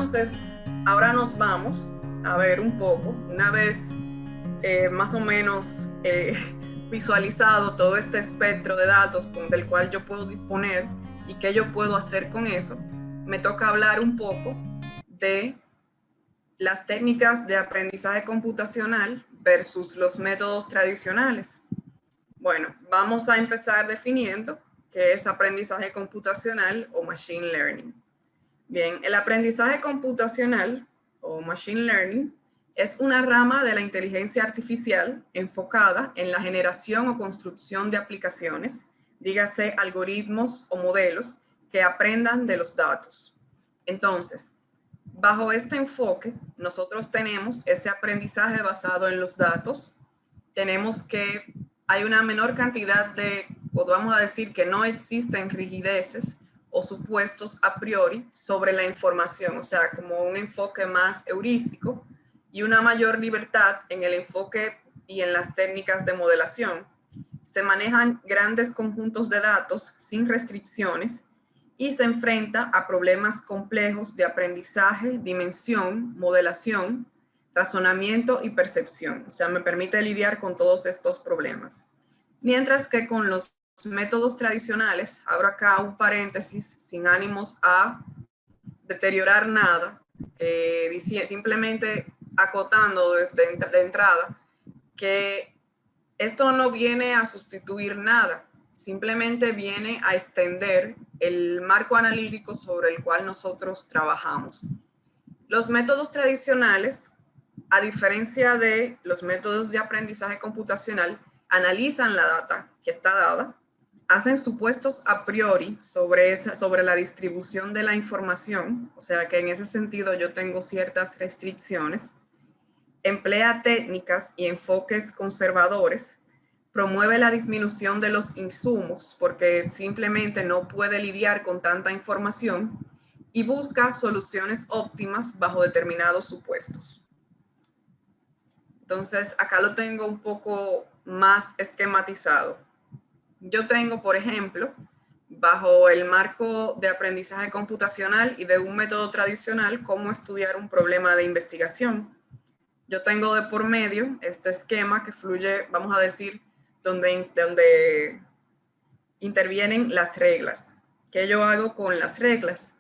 Entonces, ahora nos vamos a ver un poco, una vez más o menos visualizado todo este espectro de datos del cual yo puedo disponer y qué yo puedo hacer con eso, me toca hablar un poco de las técnicas de aprendizaje computacional versus los métodos tradicionales. Bueno, vamos a empezar definiendo qué es aprendizaje computacional o machine learning. Bien, el aprendizaje computacional o machine learning es una rama de la inteligencia artificial enfocada en la generación o construcción de aplicaciones, dígase algoritmos o modelos que aprendan de los datos. Entonces, bajo este enfoque, nosotros tenemos ese aprendizaje basado en los datos. Tenemos que hay una menor cantidad de, o vamos a decir que no existen rigideces o supuestos a priori sobre la información, o sea, como un enfoque más heurístico y una mayor libertad en el enfoque y en las técnicas de modelación. Se manejan grandes conjuntos de datos sin restricciones y se enfrenta a problemas complejos de aprendizaje, dimensión, modelación, razonamiento y percepción. O sea, me permite lidiar con todos estos problemas. Mientras que con los métodos tradicionales, abro acá un paréntesis sin ánimos a deteriorar nada, simplemente acotando desde de entrada que esto no viene a sustituir nada, simplemente viene a extender el marco analítico sobre el cual nosotros trabajamos. Los métodos tradicionales, a diferencia de los métodos de aprendizaje computacional, analizan la data que está dada, hacen supuestos a priori sobre la distribución de la información, o sea que en ese sentido yo tengo ciertas restricciones, emplea técnicas y enfoques conservadores, promueve la disminución de los insumos porque simplemente no puede lidiar con tanta información y busca soluciones óptimas bajo determinados supuestos. Entonces, acá lo tengo un poco más esquematizado. Yo tengo, por ejemplo, bajo el marco de aprendizaje computacional y de un método tradicional, cómo estudiar un problema de investigación. Yo tengo de por medio este esquema que fluye, vamos a decir, donde intervienen las reglas. ¿Qué yo hago con las reglas?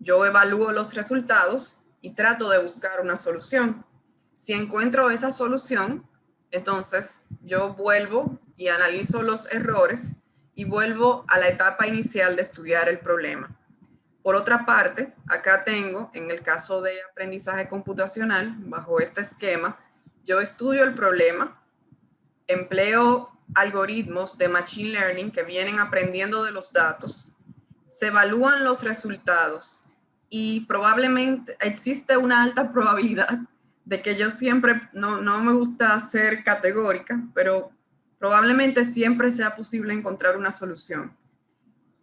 Yo evalúo los resultados y trato de buscar una solución. Si encuentro esa solución, entonces yo vuelvo y analizo los errores y vuelvo a la etapa inicial de estudiar el problema. Por otra parte, acá tengo, en el caso de aprendizaje computacional, bajo este esquema, yo estudio el problema, empleo algoritmos de machine learning que vienen aprendiendo de los datos, se evalúan los resultados y probablemente existe una alta probabilidad de que yo siempre, no me gusta ser categórica, pero probablemente siempre sea posible encontrar una solución,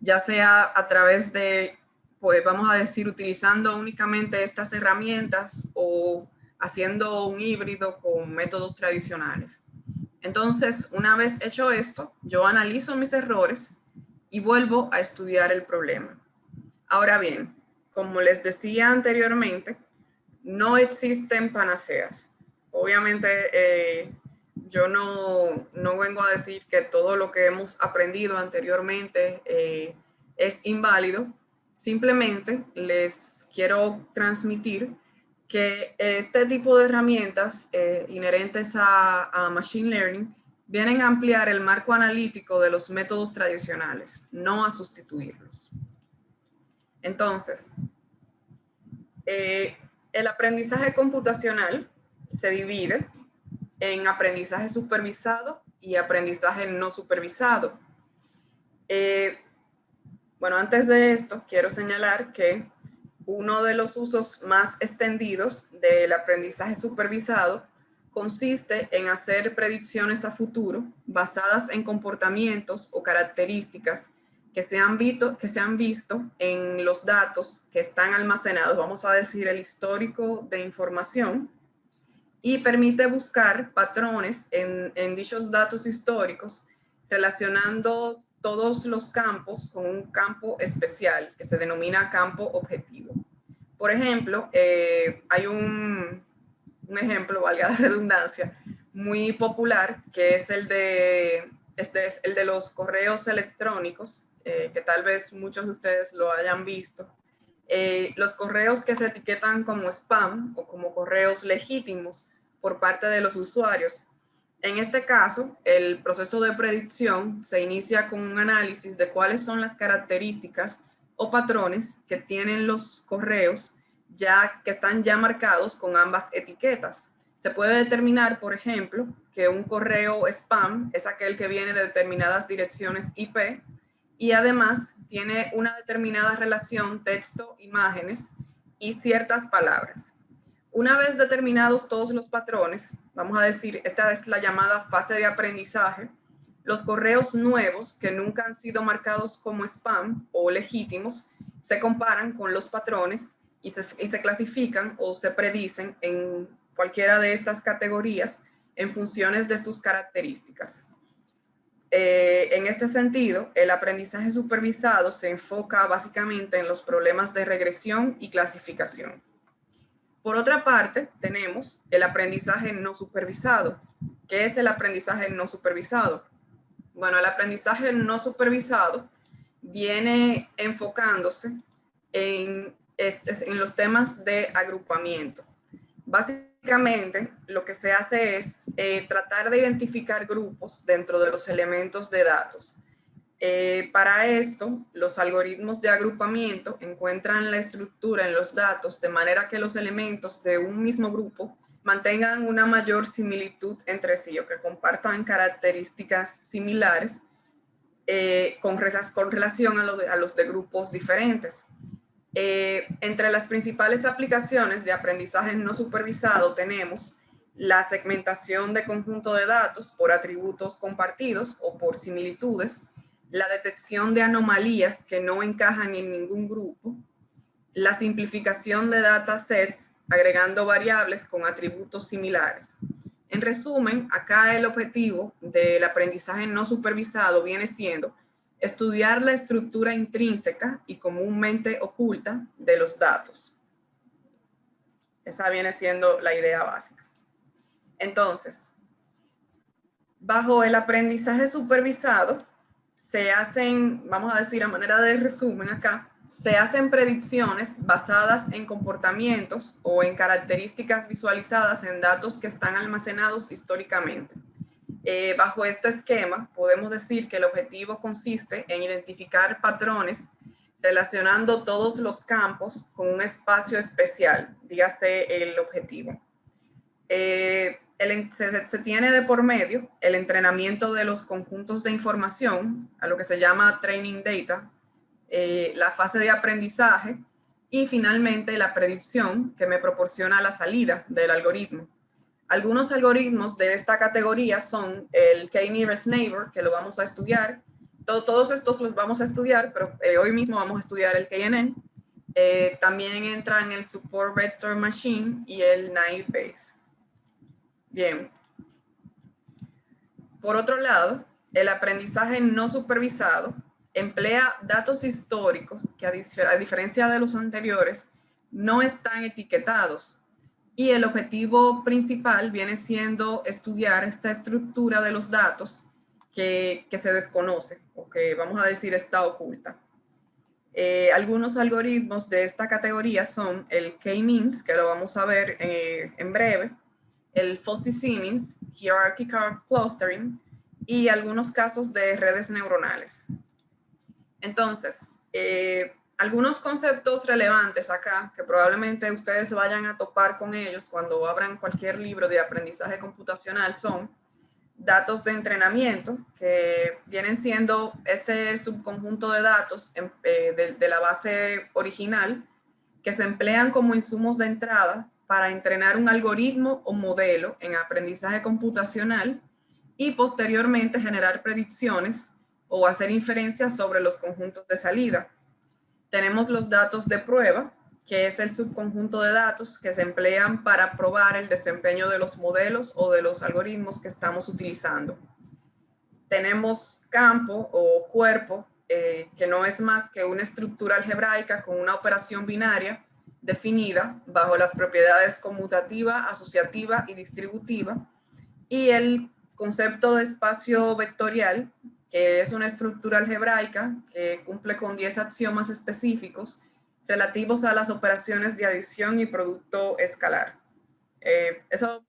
ya sea a través de, pues vamos a decir, utilizando únicamente estas herramientas o haciendo un híbrido con métodos tradicionales. Entonces, una vez hecho esto, yo analizo mis errores y vuelvo a estudiar el problema. Ahora bien, como les decía anteriormente, no existen panaceas. Obviamente, yo no vengo a decir que todo lo que hemos aprendido anteriormente es inválido. Simplemente les quiero transmitir que este tipo de herramientas inherentes a Machine Learning vienen a ampliar el marco analítico de los métodos tradicionales, no a sustituirlos. Entonces, el aprendizaje computacional se divide en aprendizaje supervisado y aprendizaje no supervisado. Bueno, antes de esto, quiero señalar que uno de los usos más extendidos del aprendizaje supervisado consiste en hacer predicciones a futuro basadas en comportamientos o características que se han visto en los datos que están almacenados, vamos a decir el histórico de información, y permite buscar patrones en dichos datos históricos relacionando todos los campos con un campo especial que se denomina campo objetivo. Por ejemplo, hay un ejemplo, valga la redundancia, muy popular, que es el de los correos electrónicos, que tal vez muchos de ustedes lo hayan visto. Los correos que se etiquetan como spam o como correos legítimos por parte de los usuarios. En este caso, el proceso de predicción se inicia con un análisis de cuáles son las características o patrones que tienen los correos que están ya marcados con ambas etiquetas. Se puede determinar, por ejemplo, que un correo spam es aquel que viene de determinadas direcciones IP y además tiene una determinada relación texto-imágenes y ciertas palabras. Una vez determinados todos los patrones, vamos a decir, esta es la llamada fase de aprendizaje, los correos nuevos que nunca han sido marcados como spam o legítimos se comparan con los patrones y se clasifican o se predicen en cualquiera de estas categorías en funciones de sus características. En este sentido, el aprendizaje supervisado se enfoca básicamente en los problemas de regresión y clasificación. Por otra parte, tenemos el aprendizaje no supervisado. ¿Qué es el aprendizaje no supervisado? Bueno, el aprendizaje no supervisado viene enfocándose en los temas de agrupamiento. Básicamente, lo que se hace es tratar de identificar grupos dentro de los elementos de datos. Para esto, los algoritmos de agrupamiento encuentran la estructura en los datos de manera que los elementos de un mismo grupo mantengan una mayor similitud entre sí o que compartan características similares con relación a los de grupos diferentes. Entre las principales aplicaciones de aprendizaje no supervisado tenemos la segmentación de conjunto de datos por atributos compartidos o por similitudes, la detección de anomalías que no encajan en ningún grupo, la simplificación de datasets agregando variables con atributos similares. En resumen, acá el objetivo del aprendizaje no supervisado viene siendo estudiar la estructura intrínseca y comúnmente oculta de los datos. Esa viene siendo la idea básica. Entonces, bajo el aprendizaje supervisado, se hacen, vamos a decir a manera de resumen acá, se hacen predicciones basadas en comportamientos o en características visualizadas en datos que están almacenados históricamente. Bajo este esquema, podemos decir que el objetivo consiste en identificar patrones relacionando todos los campos con un espacio especial, dígase el objetivo. Se tiene de por medio el entrenamiento de los conjuntos de información, a lo que se llama training data, la fase de aprendizaje y finalmente la predicción que me proporciona la salida del algoritmo. Algunos algoritmos de esta categoría son el K-nearest neighbor, que lo vamos a estudiar. Todos estos los vamos a estudiar, pero hoy mismo vamos a estudiar el KNN. También entran el Support Vector Machine y el Naive Bayes. Bien. Por otro lado, el aprendizaje no supervisado emplea datos históricos que a diferencia de los anteriores no están etiquetados. Y el objetivo principal viene siendo estudiar esta estructura de los datos que se desconoce o que vamos a decir está oculta. Algunos algoritmos de esta categoría son el K-means, que lo vamos a ver en breve, el Fuzzy C-means, Hierarchical Clustering y algunos casos de redes neuronales. Entonces, algunos conceptos relevantes acá, que probablemente ustedes vayan a topar con ellos cuando abran cualquier libro de aprendizaje computacional, son datos de entrenamiento, que vienen siendo ese subconjunto de datos de la base original, que se emplean como insumos de entrada para entrenar un algoritmo o modelo en aprendizaje computacional y posteriormente generar predicciones o hacer inferencias sobre los conjuntos de salida. Tenemos los datos de prueba, que es el subconjunto de datos que se emplean para probar el desempeño de los modelos o de los algoritmos que estamos utilizando. Tenemos campo o cuerpo, que no es más que una estructura algebraica con una operación binaria definida bajo las propiedades conmutativa, asociativa y distributiva, y el concepto de espacio vectorial, que es una estructura algebraica que cumple con 10 axiomas específicos relativos a las operaciones de adición y producto escalar. Eso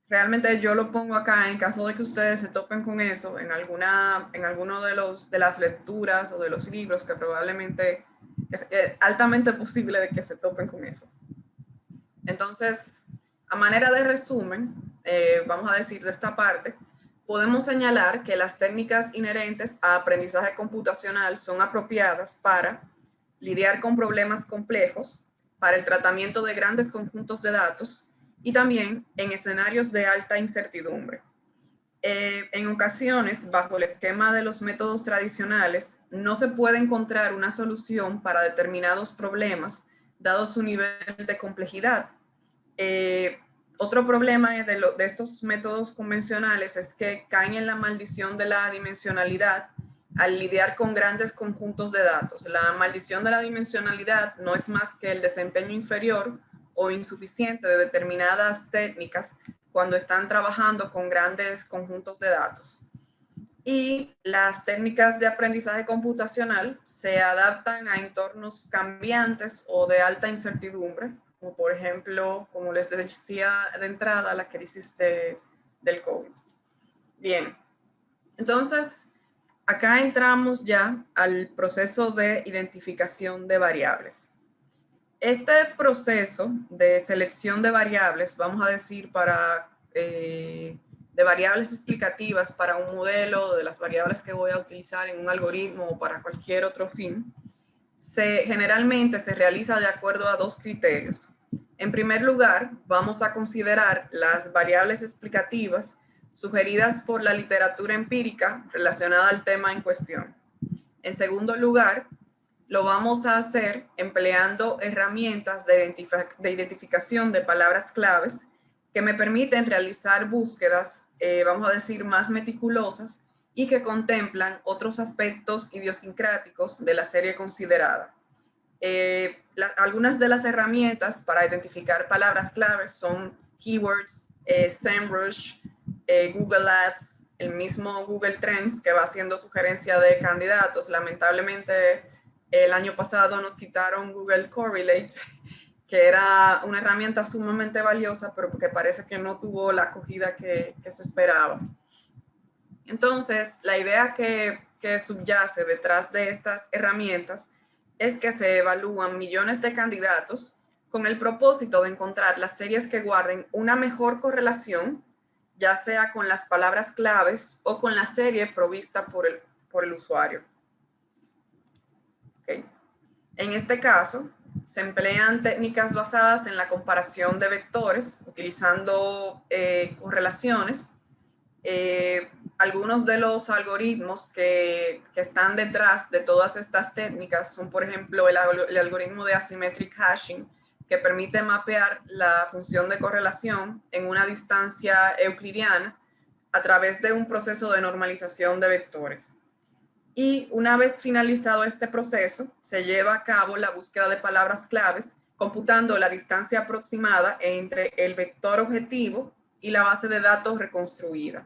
realmente yo lo pongo acá en caso de que ustedes se topen con eso en alguno de las lecturas o de los libros, que probablemente es altamente posible de que se topen con eso. Entonces, a manera de resumen, vamos a decir de esta parte, podemos señalar que las técnicas inherentes a aprendizaje computacional son apropiadas para lidiar con problemas complejos, para el tratamiento de grandes conjuntos de datos y también en escenarios de alta incertidumbre. En ocasiones, bajo el esquema de los métodos tradicionales, no se puede encontrar una solución para determinados problemas, dado su nivel de complejidad. Otro problema de estos métodos convencionales es que caen en la maldición de la dimensionalidad al lidiar con grandes conjuntos de datos. La maldición de la dimensionalidad no es más que el desempeño inferior o insuficiente de determinadas técnicas cuando están trabajando con grandes conjuntos de datos. Y las técnicas de aprendizaje computacional se adaptan a entornos cambiantes o de alta incertidumbre, como por ejemplo, como les decía de entrada, la crisis del COVID. Bien, entonces acá entramos ya al proceso de identificación de variables. Este proceso de selección de variables, vamos a decir, de variables explicativas para un modelo, de las variables que voy a utilizar en un algoritmo o para cualquier otro fin, generalmente se realiza de acuerdo a dos criterios. En primer lugar, vamos a considerar las variables explicativas sugeridas por la literatura empírica relacionada al tema en cuestión. En segundo lugar, lo vamos a hacer empleando herramientas de identificación de palabras claves que me permiten realizar búsquedas, vamos a decir, más meticulosas y que contemplan otros aspectos idiosincráticos de la serie considerada. Algunas de las herramientas para identificar palabras claves son Keywords, SEMrush, Google Ads, el mismo Google Trends, que va haciendo sugerencia de candidatos. Lamentablemente, el año pasado nos quitaron Google Correlate, que era una herramienta sumamente valiosa, pero que parece que no tuvo la acogida que se esperaba. Entonces, la idea que subyace detrás de estas herramientas es que se evalúan millones de candidatos con el propósito de encontrar las series que guarden una mejor correlación, ya sea con las palabras claves o con la serie provista por el usuario. Okay. En este caso, se emplean técnicas basadas en la comparación de vectores, utilizando correlaciones. Algunos de los algoritmos que están detrás de todas estas técnicas son, por ejemplo, el algoritmo de asymmetric hashing, que permite mapear la función de correlación en una distancia euclidiana a través de un proceso de normalización de vectores. Y una vez finalizado este proceso, se lleva a cabo la búsqueda de palabras claves, computando la distancia aproximada entre el vector objetivo y la base de datos reconstruida.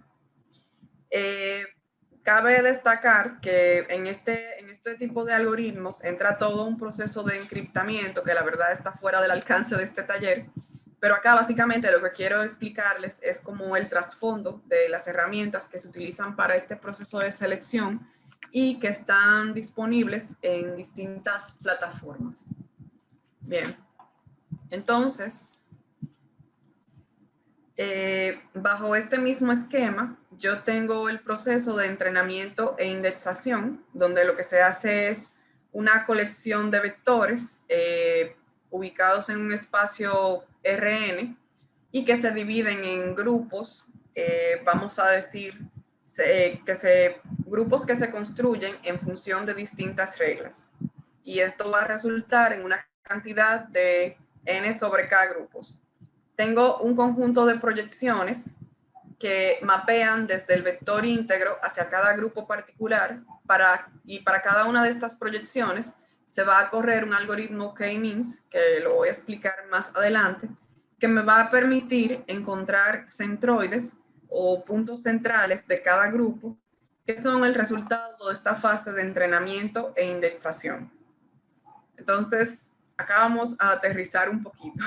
Cabe destacar que en este tipo de algoritmos entra todo un proceso de encriptamiento que la verdad está fuera del alcance de este taller, pero acá básicamente lo que quiero explicarles es como el trasfondo de las herramientas que se utilizan para este proceso de selección y que están disponibles en distintas plataformas. Bien, entonces, bajo este mismo esquema, yo tengo el proceso de entrenamiento e indexación, donde lo que se hace es una colección de vectores ubicados en un espacio RN y que se dividen en grupos, vamos a decir, grupos que se construyen en función de distintas reglas. Y esto va a resultar en una cantidad de n sobre k grupos. Tengo un conjunto de proyecciones que mapean desde el vector íntegro hacia cada grupo particular y para cada una de estas proyecciones se va a correr un algoritmo K-means, que lo voy a explicar más adelante, que me va a permitir encontrar centroides o puntos centrales de cada grupo, que son el resultado de esta fase de entrenamiento e indexación. Entonces, acá vamos a aterrizar un poquito.